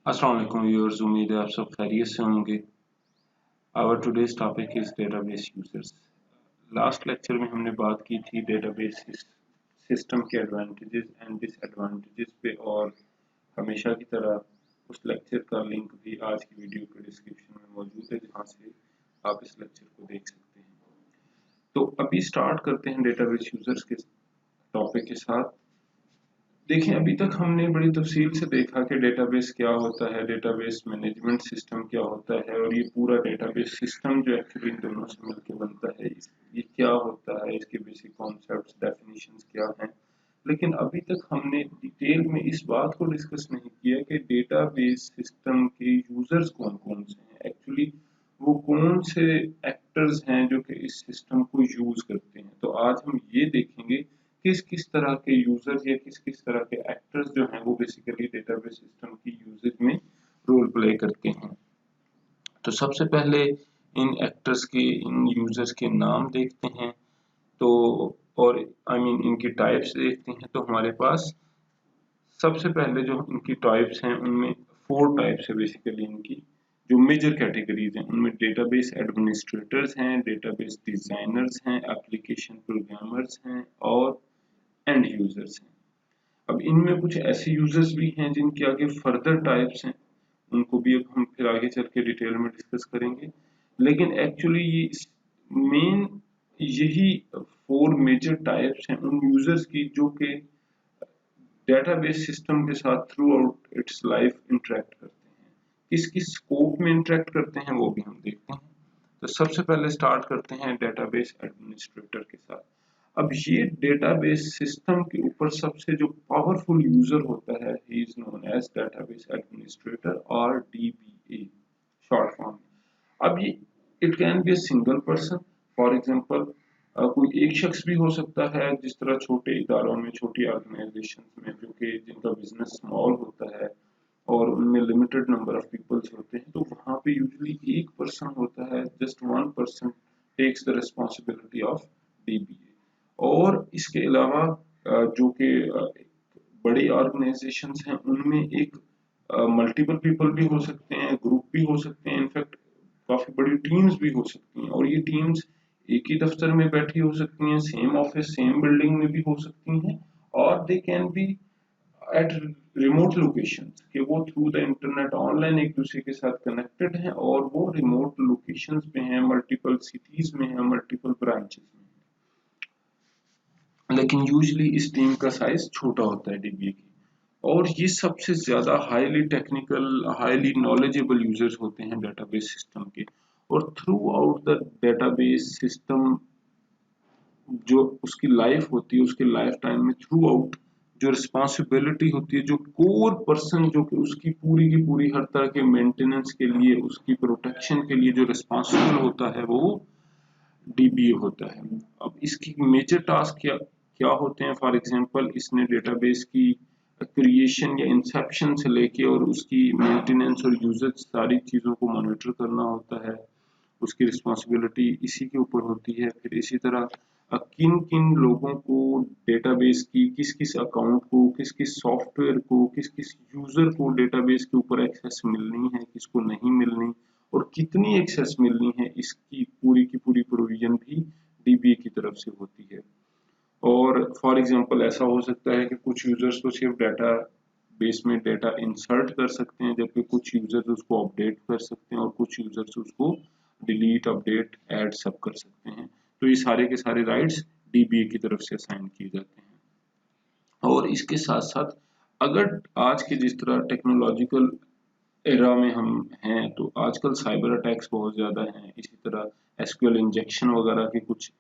अस्सलाम वालेकुम व्यूअर्स, उम्मीद है आप सब खैरियत से होंगे। Our today's topic is database users. Last lecture में हमने बात की थी डेटाबेस सिस्टम के एडवांटेजेस एंड डिसएडवांटेजेस पे, और हमेशा की तरह उस लेक्चर का लिंक भी आज की वीडियो के डिस्क्रिप्शन में मौजूद है, जहां से आप इस लेक्चर को देख सकते हैं। तो अभी स्टार्ट करते हैं डेटाबेस यूजर्स के टॉपिक के साथ। देखिए, अभी तक हमने बड़ी तफसील से देखा कि डेटाबेस क्या होता है, डेटाबेस मैनेजमेंट सिस्टम क्या होता है, और ये पूरा डेटाबेस सिस्टम जो एक्चुअली इन दोनों से मिलकर बनता है, ये क्या होता है, इसके बेसिक कॉन्सेप्ट्स, डेफिनेशंस क्या हैं। लेकिन अभी तक हमने डिटेल में इस बात को डिस्कस नहीं किया कि डेटाबेस सिस्टम के यूजर्स कौन कौन से हैं, एक्चुअली वो कौन से एक्टर्स हैं जो कि इस सिस्टम को यूज करते हैं। तो आज हम ये देखेंगे किस किस तरह के यूजर्स या किस किस तरह के एक्टर्स जो हैं वो बेसिकली डेटाबेस सिस्टम की यूजेज में रोल प्ले करते हैं। तो सबसे पहले इन एक्टर्स के, इन यूजर्स के नाम देखते हैं। तो और इनकी टाइप्स देखते हैं। तो हमारे पास सबसे पहले जो इनकी टाइप्स हैं उनमें 4 टाइप्स है बेसिकली। इनकी जो मेजर कैटेगरीज हैं उनमें डेटाबेस एडमिनिस्ट्रेटर्स हैं, डेटाबेस डिजाइनर्स हैं, एप्लीकेशन प्रोग्रामर्स हैं और एंड यूजर्स हैं। अब इनमें कुछ ऐसे यूजर्स भी हैं जिनके आगे फर्दर टाइप्स हैं, उनको भी अब हम फिर आगे चल के डिटेल में डिस्कस करेंगे। लेकिन एक्चुअली ये मेन यही 4 मेजर टाइप्स हैं उन यूजर्स की जो कि डेटाबेस सिस्टम के साथ through out it's life interact करते हैं। किस किस स्कोप में इंटरेक्ट करते हैं वो भी हम देखते हैं। तो सबसे पहले स्टार्ट करते हैं डेटाबेस एडमिनिस्ट्रेटर के साथ। अब ये डेटाबेस सिस्टम के ऊपर सबसे जो पावरफुल यूजर होता है, he is known as database administrator और डीबीए शॉर्ट फॉर्म। अब ये it can be a single person. For example कोई एक शख्स भी हो सकता है, जिस तरह छोटे इदारों में, छोटी ऑर्गेनाइजेशन में जो कि जिनका बिजनेस स्मॉल होता है और उनमें लिमिटेड नंबर ऑफ पीपल्स होते हैं, तो वहां पे यूजुअली एक पर्सन होता है, just one person takes the responsibility of DBA. और इसके अलावा जो कि बड़ी ऑर्गेनाइजेशंस हैं उनमें एक मल्टीपल पीपल भी हो सकते हैं, ग्रुप भी हो सकते हैं, इनफैक्ट काफी बड़ी टीम्स भी हो सकती हैं। और ये टीम्स एक ही दफ्तर में बैठी हो सकती हैं, सेम ऑफिस सेम बिल्डिंग में भी हो सकती हैं, और they can be at remote location, कि वो थ्रू द इंटरनेट ऑनलाइन एक दूसरे के साथ कनेक्टेड हैं और वो रिमोट लोकेशंस पे हैं, मल्टीपल सिटीज में हैं, मल्टीपल ब्रांचेस में हैं। लेकिन यूजली इस टीम का साइज छोटा होता है डीबीए की। और ये सबसे ज्यादा highly technical, highly knowledgeable users होते हैं डेटाबेस सिस्टम के। और through out the database system जो उसकी लाइफ होती है, उसके लाइफ टाइम में थ्रू आउट जो रिस्पॉन्सिबिलिटी होती है, जो कोर पर्सन जो कि उसकी पूरी की पूरी हर तरह के मेंटेनेंस के लिए, उसकी प्रोटेक्शन के लिए जो रिस्पॉन्सिबल होता है, वो डीबीए होता है। अब इसकी मेजर टास्क क्या क्या होते हैं? फॉर एग्जांपल, इसने डेटाबेस की क्रिएशन या इंसेप्शन से लेके और उसकी मेंटेनेंस और यूजेज सारी चीज़ों को मॉनिटर करना होता है। उसकी रिस्पॉन्सिबिलिटी इसी के ऊपर होती है। फिर इसी तरह किन किन लोगों को डेटाबेस की, किस किस अकाउंट को, किस किस सॉफ्टवेयर को, किस किस यूजर को डेटाबेस के ऊपर एक्सेस मिलनी है, किसको नहीं मिलनी, और कितनी एक्सेस मिलनी है, इसकी पूरी की पूरी प्रोविजन भी डीबीए की तरफ से होती है। और फॉर एग्जांपल ऐसा हो सकता है कि कुछ यूजर्स तो सिर्फ डाटा बेस में डेटा इंसर्ट कर सकते हैं, जबकि कुछ यूजर्स उसको अपडेट कर सकते हैं और कुछ यूजर्स उसको डिलीट, अपडेट, ऐड सब कर सकते हैं। तो ये सारे के सारे राइट्स डीबीए की तरफ से असाइन किए जाते हैं। और इसके साथ साथ अगर आज के जिस तरह टेक्नोलॉजिकल एरा में हम हैं, तो आजकल साइबर अटैक्स बहुत ज़्यादा हैं। इसी तरह एसक्यूएल इंजेक्शन वगैरह की कुछ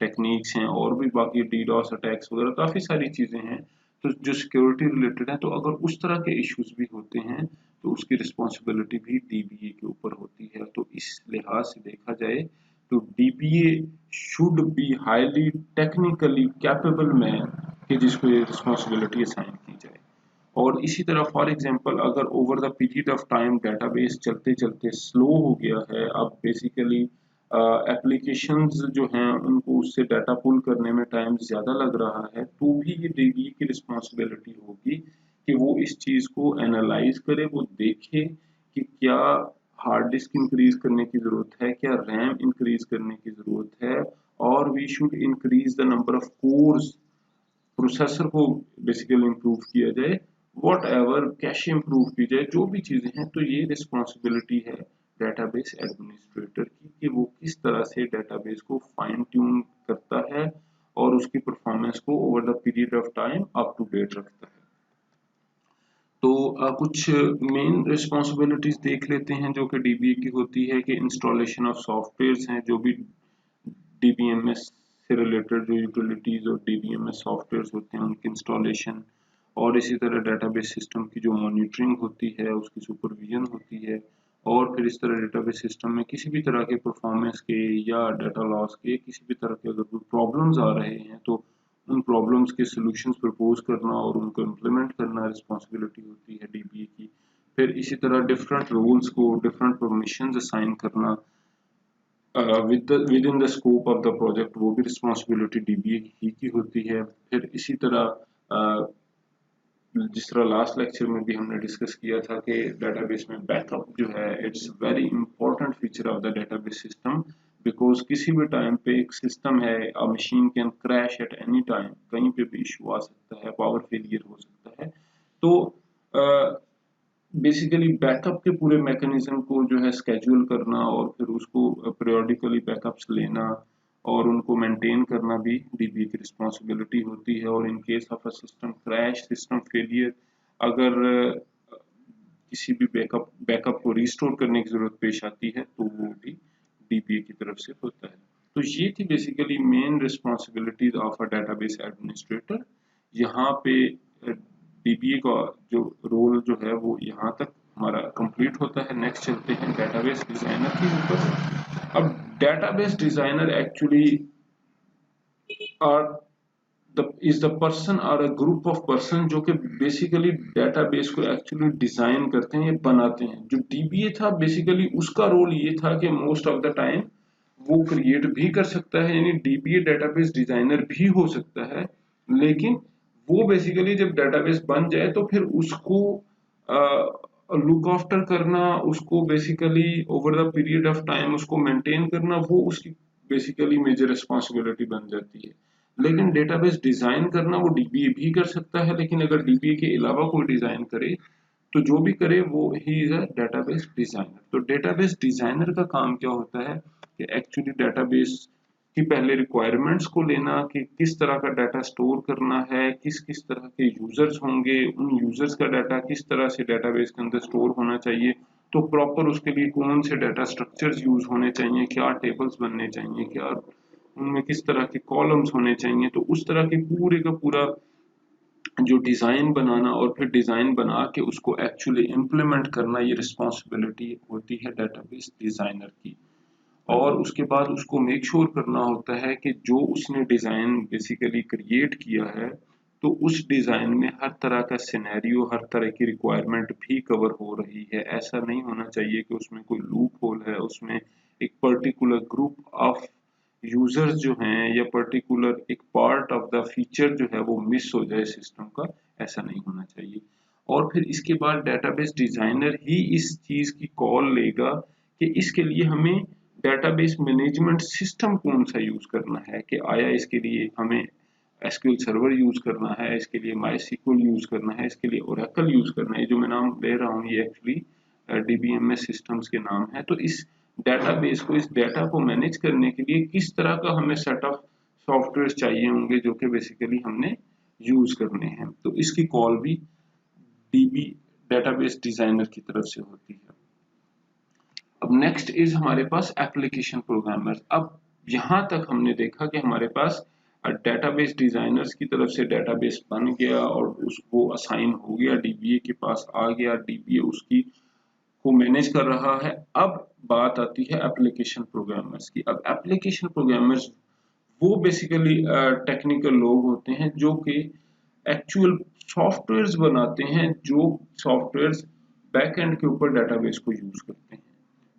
टेक्निक्स हैं, और भी बाकी डीडॉस अटैक्स वगैरह काफ़ी सारी चीज़ें हैं तो जो सिक्योरिटी रिलेटेड है। तो अगर उस तरह के इश्यूज भी होते हैं तो उसकी रिस्पॉन्सिबिलिटी भी डीबीए के ऊपर होती है। तो इस लिहाज से देखा जाए तो dBA should be highly technically capable man, कि जिसको ये रिस्पॉन्सिबिलिटी असाइन की जाए। और इसी तरह फॉर एग्जांपल, अगर over the period of time database चलते चलते स्लो हो गया है, अब बेसिकली एप्लीकेशंस जो हैं उनको उससे डाटा पुल करने में टाइम ज़्यादा लग रहा है, तो भी ये डीबीए की रिस्पॉन्सिबिलिटी होगी कि वो इस चीज को एनालाइज करे, वो देखे कि क्या हार्ड डिस्क इंक्रीज करने की जरूरत है, क्या रैम इंक्रीज करने की जरूरत है, और we should increase the number of cores, processor को बेसिकली इंप्रूव किया जाए, वॉट एवर कैश इंप्रूव की जाए, जो भी चीजें हैं। तो ये रिस्पॉन्सिबिलिटी है डेटाबेस एडमिनिस्ट्रेटर की कि वो किस तरह से डेटाबेस को फाइन ट्यून करता है और उसकी परफॉर्मेंस को over the period of time up to date रखता है। तो कुछ मेन रिस्पॉन्सिबिलिटीज देख लेते हैं जो कि डीबीए की होती है, कि इंस्टॉलेशन ऑफ सॉफ्टवेयर्स हैं, जो भी डीबीएमएस से रिलेटेड जो यूटिलिटीज और डीबीएमएस सॉफ्टवेयर्स होते हैं उनकी इंस्टॉलेशन, और इसी तरह डेटाबेस सिस्टम की जो मॉनिटरिंग होती है उसकी सुपरविजन होती है, और फिर इस तरह डेटाबेस सिस्टम में किसी भी तरह के परफॉर्मेंस के या डाटा लॉस के किसी भी तरह के अगर कोई प्रॉब्लम्स आ रहे हैं तो उन प्रॉब्लम्स के सॉल्यूशंस प्रपोज करना और उनको इम्प्लीमेंट करना रिस्पॉन्सिबिलिटी होती है डीबीए की। फिर इसी तरह डिफरेंट रोल्स को डिफरेंट परमिशंस असाइन करना with in the scope of the project, वो भी रिस्पॉन्सिबिलिटी डीबीए ही की होती है। फिर इसी तरह जिस तरह लास्ट लेक्चर में भी हमने डिस्कस किया था कि डेटाबेस में बैकअप जो है it's very important feature of the database system, because किसी भी टाइम पे एक सिस्टम है, अ machine can crash at any time, कहीं पे भी इशू आ सकता है, पावर फेलियर हो सकता है। तो बेसिकली बैकअप के पूरे मैकेनिज्म को जो है स्केड्यूल करना और फिर उसको पीरियोडिकली बैकअप्स लेना और उनको मेंटेन करना भी डीबी की रिस्पॉन्सिबिलिटी होती है। और in case of a system crash, system failure, अगर किसी भी बैकअप को रिस्टोर करने की जरूरत पेश आती है तो वो भी डीबीए की तरफ से होता है। तो ये थी basically main responsibilities of a database administrator. यहाँ पे डीबीए का जो रोल जो है वो यहाँ तक हमारा कंप्लीट होता है। नेक्स्ट चलते हैं डेटाबेस डिजाइनर के ऊपर। अब database designer actually are is the person or a group of person जो कि बेसिकली डेटाबेस को एक्चुअली डिजाइन करते हैं, बनाते हैं। जो डीबीए था बेसिकली उसका रोल ये था कि मोस्ट ऑफ द टाइम वो क्रिएट भी कर सकता है, यानी डीबीए डेटाबेस डिजाइनर भी हो सकता है, लेकिन वो बेसिकली जब डेटाबेस बन जाए तो फिर उसको लुक आफ्टर करना, उसको basically over the period of time उसको मेंटेन करना, वो उसकी बेसिकली मेजर रिस्पॉन्सिबिलिटी बन जाती है। लेकिन डेटाबेस डिजाइन करना वो डीबीए भी कर सकता है, लेकिन अगर डीबीए के अलावा कोई डिजाइन करे तो जो भी करे वो he is a database designer. तो डेटाबेस डिजाइनर का काम क्या होता है कि एक्चुअली डेटाबेस की पहले रिक्वायरमेंट्स को लेना कि किस तरह का डाटा स्टोर करना है, किस किस तरह के यूजर्स होंगे, उन यूजर्स का डाटा किस तरह से डेटाबेस के अंदर स्टोर होना चाहिए, तो प्रॉपर उसके लिए कौन से डाटा स्ट्रक्चर्स यूज होने चाहिए, क्या टेबल्स बनने चाहिए, क्या उनमें किस तरह के कॉलम्स होने चाहिए। तो उस तरह के पूरे का पूरा जो डिजाइन बनाना और फिर डिजाइन बना के उसको एक्चुअली इम्प्लीमेंट करना, ये रिस्पॉन्सिबिलिटी होती है डेटाबेस डिजाइनर की। और उसके बाद उसको मेक श्योर करना होता है कि जो उसने डिजाइन बेसिकली क्रिएट किया है तो उस डिजाइन में हर तरह का सिनेरियो, हर तरह की रिक्वायरमेंट भी कवर हो रही है। ऐसा नहीं होना चाहिए कि उसमें कोई लूप होल है, उसमें एक पर्टिकुलर ग्रुप ऑफ यूजर्स जो हैं या पर्टिकुलर एक पार्ट ऑफ द फीचर जो है वो मिस हो जाए सिस्टम का, ऐसा नहीं होना चाहिए। और फिर इसके बाद डेटाबेस डिजाइनर ही इस चीज की कॉल लेगा कि इसके लिए हमें डेटाबेस मैनेजमेंट सिस्टम कौन सा यूज करना है, कि आया इसके लिए हमें एसक्यूएल सर्वर यूज करना है, इसके लिए माईएसक्यूएल यूज करना है, इसके लिए ओरेकल यूज करना है। जो मैं नाम ले रहा हूँ ये एक्चुअली डीबीएमएस सिस्टम्स के नाम है। तो इस डेटाबेस को, इस डेटा को मैनेज करने के लिए किस तरह का हमें सेट ऑफ सॉफ्टवेयर चाहिए होंगे जो कि बेसिकली हमने यूज करने हैं, तो इसकी कॉल भी डीबी डेटाबेस डिजाइनर की तरफ से होती है। अब नेक्स्ट इज हमारे पास एप्लीकेशन प्रोग्रामर। अब यहां तक हमने देखा कि हमारे पास डेटाबेस डिजाइनर्स की तरफ से डेटाबेस बन गया और उसको असाइन हो गया, डीबीए के पास आ गया, डीबीए उसकी को मैनेज कर रहा है। अब बात आती है एप्लीकेशन प्रोग्रामर्स की। अब एप्लीकेशन प्रोग्रामर्स वो बेसिकली टेक्निकल लोग होते हैं जो कि एक्चुअल सॉफ्टवेयर्स बनाते हैं, जो सॉफ्टवेयर्स बैक एंड के ऊपर डेटाबेस को यूज करते हैं।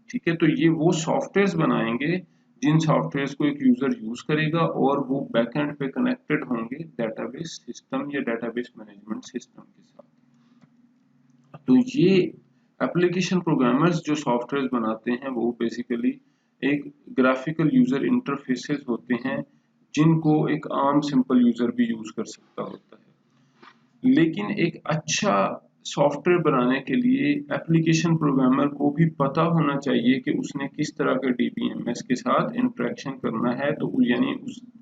ठीक है, तो ये वो सॉफ्टवेयर्स बनाएंगे जिन सॉफ्टवेयर्स को एक यूजर यूज करेगा और वो बैकएंड पे कनेक्टेड होंगे डेटाबेस सिस्टम या डेटाबेस मैनेजमेंट सिस्टम के साथ। तो ये एप्लीकेशन प्रोग्रामर्स जो सॉफ्टवेयर बनाते हैं वो बेसिकली एक ग्राफिकल यूजर इंटरफेसेस होते हैं जिनको एक आम सिंपल यूजर भी यूज कर सकता होता है। लेकिन एक अच्छा सॉफ्टवेयर बनाने के लिए एप्लीकेशन प्रोग्रामर को भी पता होना चाहिए कि उसने किस तरह के डीबीएमएस के साथ इंटरेक्शन करना है। तो यानी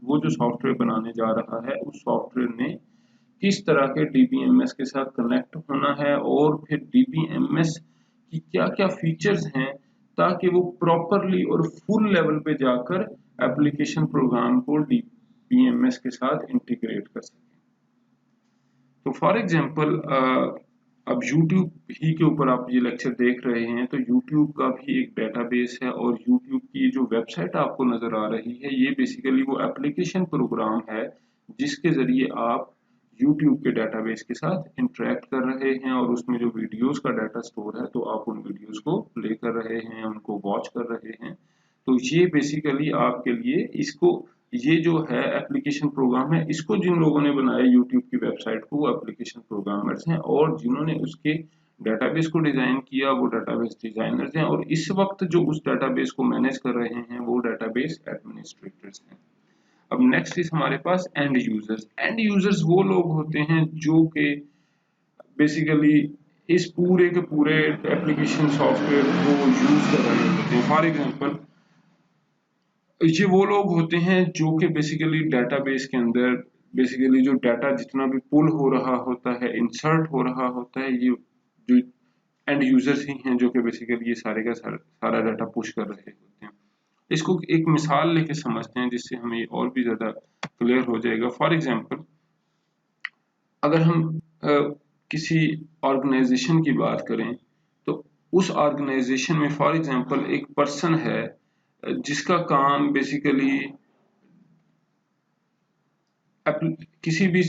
वो जो सॉफ्टवेयर बनाने जा रहा है उस सॉफ्टवेयर ने किस तरह के डीबीएमएस के साथ कनेक्ट होना है और फिर डीबीएमएस की क्या क्या फीचर्स हैं ताकि वो प्रॉपरली और फुल लेवल पे जाकर एप्लीकेशन प्रोग्राम को डीबीएमएस के साथ इंटीग्रेट कर सके। तो फॉर एग्जांपल अब YouTube ही के ऊपर आप ये लेक्चर देख रहे हैं तो YouTube का भी एक डेटाबेस है और YouTube की जो वेबसाइट आपको नजर आ रही है ये बेसिकली वो एप्लीकेशन प्रोग्राम है जिसके जरिए आप YouTube के डेटाबेस के साथ इंटरेक्ट कर रहे हैं और उसमें जो वीडियोस का डाटा स्टोर है तो आप उन वीडियोस को प्ले कर रहे हैं, उनको वॉच कर रहे हैं। तो ये बेसिकली आपके लिए ये जो है एप्लीकेशन प्रोग्राम है इसको जिन लोगों ने बनाया YouTube की वेबसाइट को वो एप्लीकेशन प्रोग्रामर्स हैं और जिन्होंने उसके डेटाबेस को डिजाइन किया वो डेटाबेस डिजाइनर्स हैं और इस वक्त जो उस डेटाबेस को मैनेज कर रहे हैं वो डेटाबेस एडमिनिस्ट्रेटर्स हैं। अब नेक्स्ट इज हमारे पास एंड यूजर्स। एंड यूजर्स वो लोग होते हैं जो कि बेसिकली इस पूरे के पूरे एप्लीकेशन सॉफ्टवेयर को यूज कर रहे होते हैं। फॉर एग्जांपल ये वो लोग होते हैं जो कि बेसिकली डेटाबेस के अंदर बेसिकली जो डाटा जितना भी पुल हो रहा होता है, इंसर्ट हो रहा होता है, ये जो एंड यूजर्स ही हैं जो कि बेसिकली ये सारे का सारा डाटा पुश कर रहे होते हैं। इसको एक मिसाल लेके समझते हैं जिससे हमें ये और भी ज्यादा क्लियर हो जाएगा। फॉर एग्जांपल अगर हम किसी ऑर्गेनाइजेशन की बात करें तो उस ऑर्गेनाइजेशन में फॉर एग्जांपल एक पर्सन है जिसका काम बेसिकली किसी भी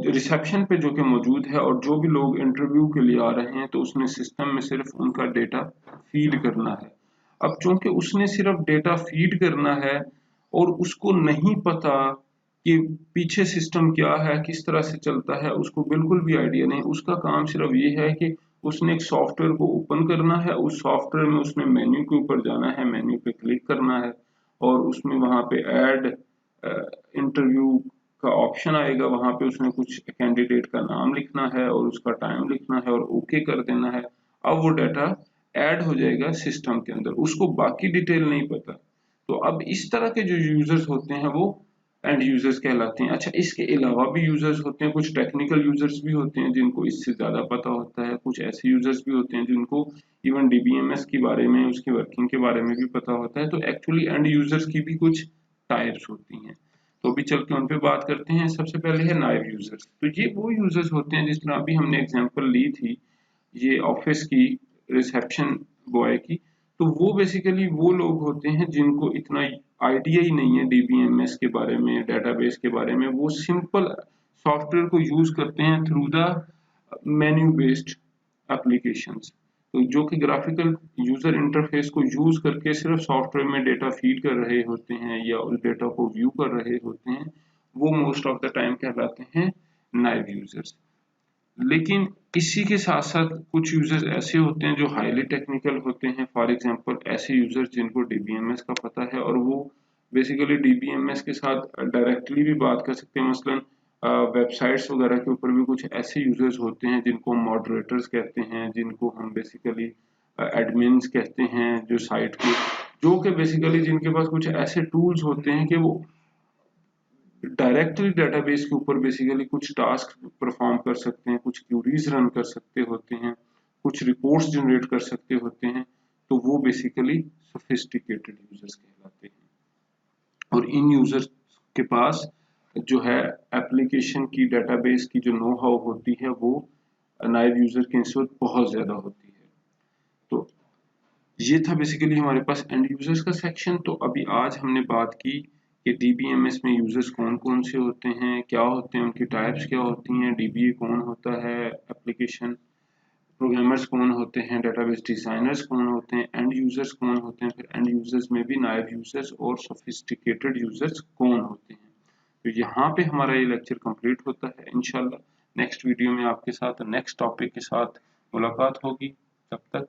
रिसेप्शन पे जो कि मौजूद है और जो भी लोग इंटरव्यू के लिए आ रहे हैं तो उसने सिस्टम में सिर्फ उनका डेटा फीड करना है। अब चूंकि उसने सिर्फ डेटा फीड करना है और उसको नहीं पता कि पीछे सिस्टम क्या है, किस तरह से चलता है, उसको बिल्कुल भी आइडिया नहीं। उसका काम सिर्फ ये है कि उसने एक सॉफ्टवेयर को ओपन करना है, उस सॉफ्टवेयर में उसने मेन्यू के ऊपर जाना है, मेन्यू पे क्लिक करना है और उसमें वहां पे ऐड इंटरव्यू का ऑप्शन आएगा, वहां पे उसने कुछ कैंडिडेट का नाम लिखना है और उसका टाइम लिखना है और ओके कर देना है। अब वो डाटा ऐड हो जाएगा सिस्टम के अंदर, उसको बाकी डिटेल नहीं पता। तो अब इस तरह के जो यूजर्स होते हैं वो एंड यूजर्स कहलाते हैं। अच्छा, इसके अलावा भी यूजर्स होते हैं, कुछ टेक्निकल यूजर्स भी होते हैं जिनको इससे ज्यादा पता होता है, कुछ ऐसे यूजर्स भी होते हैं जिनको इवन डीबीएमएस के बारे में, उसकी वर्किंग के बारे में भी पता होता है। तो एक्चुअली एंड यूजर्स की भी कुछ टाइप्स होती हैं, तो अभी चल के उन पे बात करते हैं। सबसे पहले है नाइव यूजर्स। तो ये वो यूजर्स होते हैं जिस तरह अभी हमने एग्जांपल ली थी ये ऑफिस की रिसेप्शन बॉय की, तो वो बेसिकली वो लोग होते हैं जिनको इतना आइडिया ही नहीं है डीबीएमएस के बारे में, डेटाबेस के बारे में। वो सिंपल सॉफ्टवेयर को यूज करते हैं through the menu based applications. तो जो कि ग्राफिकल यूजर इंटरफेस को यूज करके सिर्फ सॉफ्टवेयर में डेटा फीड कर रहे होते हैं या उस डेटा को व्यू कर रहे होते हैं, वो मोस्ट ऑफ द टाइम कहलाते हैं नाइव यूजर्स। लेकिन इसी के साथ साथ कुछ यूजर्स ऐसे होते हैं जो हाईली टेक्निकल होते हैं। फॉर एग्जांपल ऐसे यूजर्स जिनको डीबीएमएस का पता है और वो बेसिकली डीबीएमएस के साथ डायरेक्टली भी बात कर सकते हैं। मसलन वेबसाइट्स वगैरह के ऊपर भी कुछ ऐसे यूजर्स होते हैं जिनको मॉडरेटर्स कहते हैं, जिनको हम बेसिकली एडमिन्स कहते हैं, जो साइट के, जो कि बेसिकली जिनके पास कुछ ऐसे टूल्स होते हैं कि वो डायरेक्टली डेटाबेस के ऊपर बेसिकली कुछ टास्क परफॉर्म कर सकते हैं, कुछ क्यूरीज रन कर सकते होते हैं, कुछ रिपोर्ट्स जनरेट कर सकते होते हैं। तो वो बेसिकली सोफिस्टिकेटेड यूजर्स कहलाते हैं। और इन यूजर्स के पास जो है एप्लीकेशन की डेटाबेस की जो नो हाउ होती है वो नाइव यूजर के निस्बत बहुत ज्यादा होती है। तो ये था बेसिकली हमारे पास एंड यूजर्स का सेक्शन। तो अभी आज हमने बात की कि डीबीएमएस में यूजर्स कौन कौन से होते हैं, क्या होते हैं, उनकी टाइप्स क्या होती हैं, डीबीए कौन होता है, एप्लीकेशन प्रोग्रामर्स कौन होते हैं, डेटाबेस डिजाइनर्स कौन होते हैं, एंड यूजर्स कौन होते हैं, फिर एंड यूजर्स में भी नाइव यूजर्स और सोफिस्टिकेटेड यूजर्स कौन होते हैं। तो यहाँ पे हमारा ये लेक्चर कंप्लीट होता है। इंशाल्लाह नेक्स्ट वीडियो में आपके साथ नेक्स्ट टॉपिक के साथ मुलाकात होगी। तब तक